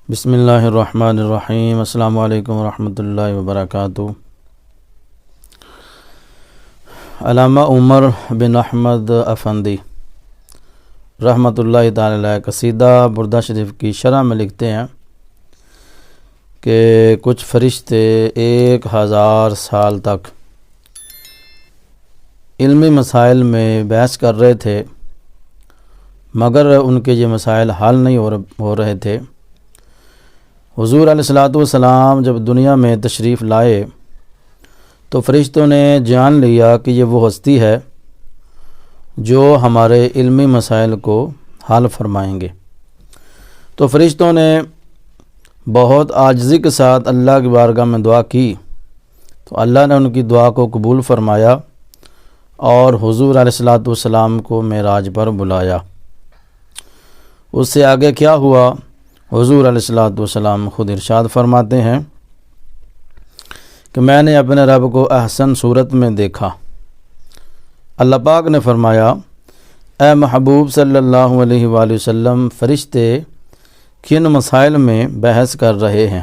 بسم اللہ الرحمن الرحیم۔ السلام علیکم ورحمۃ اللہ وبرکاتہ۔ علامہ عمر بن احمد افندی رحمۃ اللہ تعالی علیہ قصیدہ بردہ شریف کی شرح میں لکھتے ہیں کہ کچھ فرشتے 1000 سال تک علمی مسائل میں بحث کر رہے تھے، مگر ان کے یہ مسائل حل نہیں ہو رہے تھے۔ حضور علیہ الصلوۃ والسلام جب دنیا میں تشریف لائے تو فرشتوں نے جان لیا کہ یہ وہ ہستی ہے جو ہمارے علمی مسائل کو حل فرمائیں گے۔ تو فرشتوں نے بہت عاجزی کے ساتھ اللہ کی بارگاہ میں دعا کی، تو اللہ نے ان کی دعا کو قبول فرمایا اور حضور علیہ الصلوۃ والسلام کو معراج پر بلایا۔ اس سے آگے کیا ہوا، حضور علیہ الصلوۃ والسلام خود ارشاد فرماتے ہیں کہ میں نے اپنے رب کو احسن صورت میں دیکھا۔ اللہ پاک نے فرمایا، اے محبوب صلی اللہ علیہ وآلہ وسلم، فرشتے کن مسائل میں بحث کر رہے ہیں؟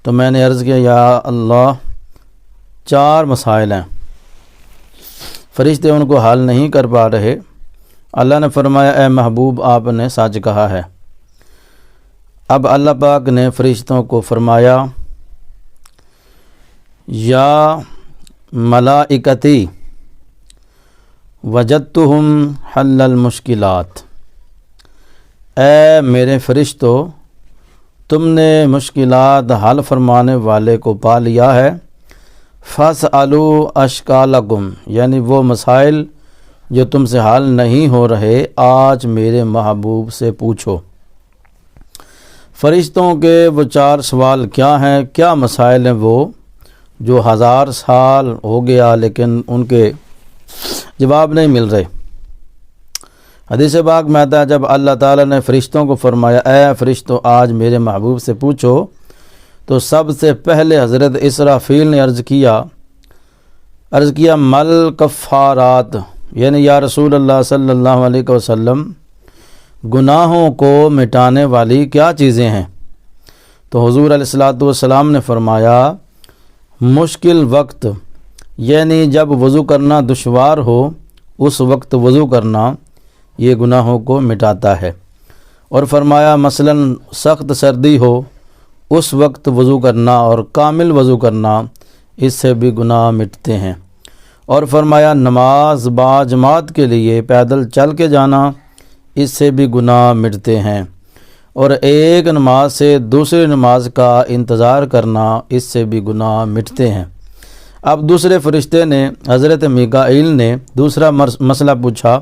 تو میں نے عرض کیا، یا اللہ 4 مسائل ہیں، فرشتے ان کو حل نہیں کر پا رہے۔ اللہ نے فرمایا، اے محبوب آپ نے سچ کہا ہے۔ اب اللہ پاک نے فرشتوں کو فرمایا، یا ملائکتی وجدتہم حل المشکلات، اے میرے فرشتوں، تم نے مشکلات حل فرمانے والے کو پا لیا ہے۔ فاسألوا اشکالکم، یعنی وہ مسائل جو تم سے حل نہیں ہو رہے، آج میرے محبوب سے پوچھو۔ فرشتوں کے وہ 4 سوال کیا ہیں، کیا مسائل ہیں وہ جو 1000 سال ہو گیا لیکن ان کے جواب نہیں مل رہے؟ حدیث پاک میں آتا ہے، جب اللہ تعالیٰ نے فرشتوں کو فرمایا، اے فرشتوں آج میرے محبوب سے پوچھو، تو سب سے پہلے حضرت اسرافیل نے عرض کیا مل کفارات، یعنی یا رسول اللہ صلی اللہ علیہ وسلم، گناہوں کو مٹانے والی کیا چیزیں ہیں؟ تو حضور علیہ الصلوۃ والسلام نے فرمایا، مشکل وقت، یعنی جب وضو کرنا دشوار ہو اس وقت وضو کرنا یہ گناہوں کو مٹاتا ہے۔ اور فرمایا مثلاً سخت سردی ہو اس وقت وضو کرنا اور کامل وضو کرنا، اس سے بھی گناہ مٹتے ہیں۔ اور فرمایا نماز با جماعت کے لیے پیدل چل کے جانا، اس سے بھی گناہ مٹتے ہیں۔ اور ایک نماز سے دوسری نماز کا انتظار کرنا، اس سے بھی گناہ مٹتے ہیں۔ اب دوسرے فرشتے نے، حضرت میکائیل نے دوسرا مسئلہ پوچھا۔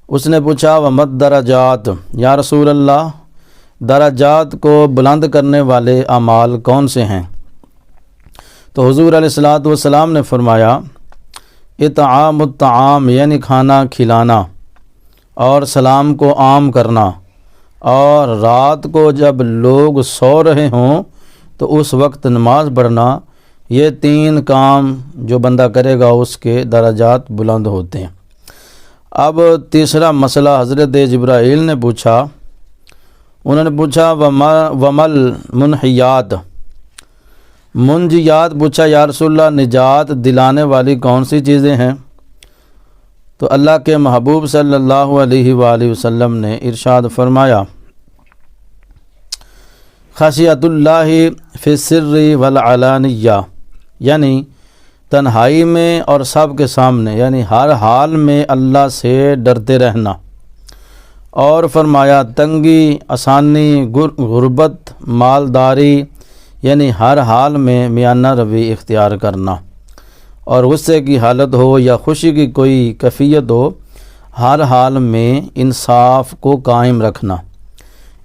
اس نے پوچھا ومد درجات، یا رسول اللہ درجات کو بلند کرنے والے اعمال کون سے ہیں؟ تو حضور علیہ الصلوۃ والسلام نے فرمایا، اطعام الطعام، یعنی کھانا کھلانا، اور سلام کو عام کرنا، اور رات کو جب لوگ سو رہے ہوں تو اس وقت نماز پڑھنا، یہ 3 کام جو بندہ کرے گا اس کے درجات بلند ہوتے ہیں۔ اب تیسرا مسئلہ حضرت جبرائیل نے پوچھا، انہوں نے پوچھا ومل منحیات، منجیات پوچھا، یا رسول اللہ نجات دلانے والی کون سی چیزیں ہیں؟ تو اللہ کے محبوب صلی اللہ علیہ وآلہ وسلم نے ارشاد فرمایا، خشیت اللہ فی السر والعلانیہ، یعنی تنہائی میں اور سب کے سامنے، یعنی ہر حال میں اللہ سے ڈرتے رہنا۔ اور فرمایا تنگی، آسانی، غربت، مالداری، یعنی ہر حال میں میانہ روی اختیار کرنا، اور غصے کی حالت ہو یا خوشی کی کوئی کیفیت ہو، ہر حال میں انصاف کو قائم رکھنا۔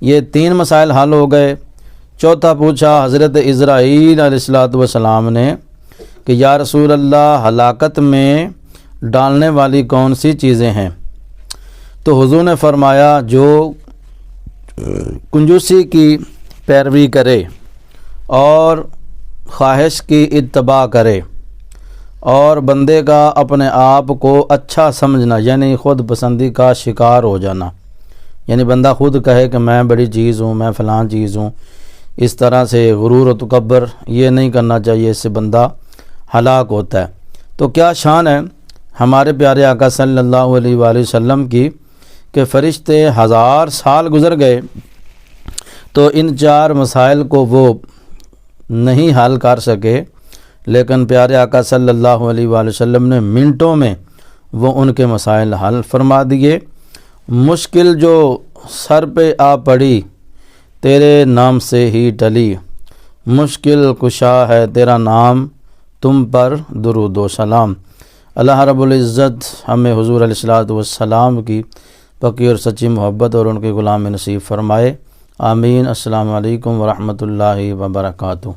یہ 3 مسائل حل ہو گئے۔ چوتھا پوچھا حضرت اسرائیل علیہ الصلوۃ والسلام نے کہ یا رسول اللہ ہلاکت میں ڈالنے والی کون سی چیزیں ہیں؟ تو حضور نے فرمایا، جو کنجوسی کی پیروی کرے اور خواہش کی اتباع کرے، اور بندے کا اپنے آپ کو اچھا سمجھنا، یعنی خود پسندی کا شکار ہو جانا، یعنی بندہ خود کہے کہ میں بڑی چیز ہوں، میں فلاں چیز ہوں، اس طرح سے غرور و تکبر یہ نہیں کرنا چاہیے، اس سے بندہ ہلاک ہوتا ہے۔ تو کیا شان ہے ہمارے پیارے آقا صلی اللہ علیہ وآلہ وسلم کی کہ فرشتے 1000 سال گزر گئے تو ان 4 مسائل کو وہ نہیں حل کر سکے، لیکن پیارے آقا صلی اللہ علیہ وآلہ وسلم نے منٹوں میں وہ ان کے مسائل حل فرما دیے۔ مشکل جو سر پہ آ پڑی تیرے نام سے ہی ٹلی، مشکل کشا ہے تیرا نام، تم پر درود و سلام۔ اللہ رب العزت ہمیں حضور علیہ الصلوۃ والسلام کی پکی اور سچی محبت اور ان کے غلام نصیب فرمائے، آمین۔ السلام علیکم ورحمۃ اللہ وبرکاتہ۔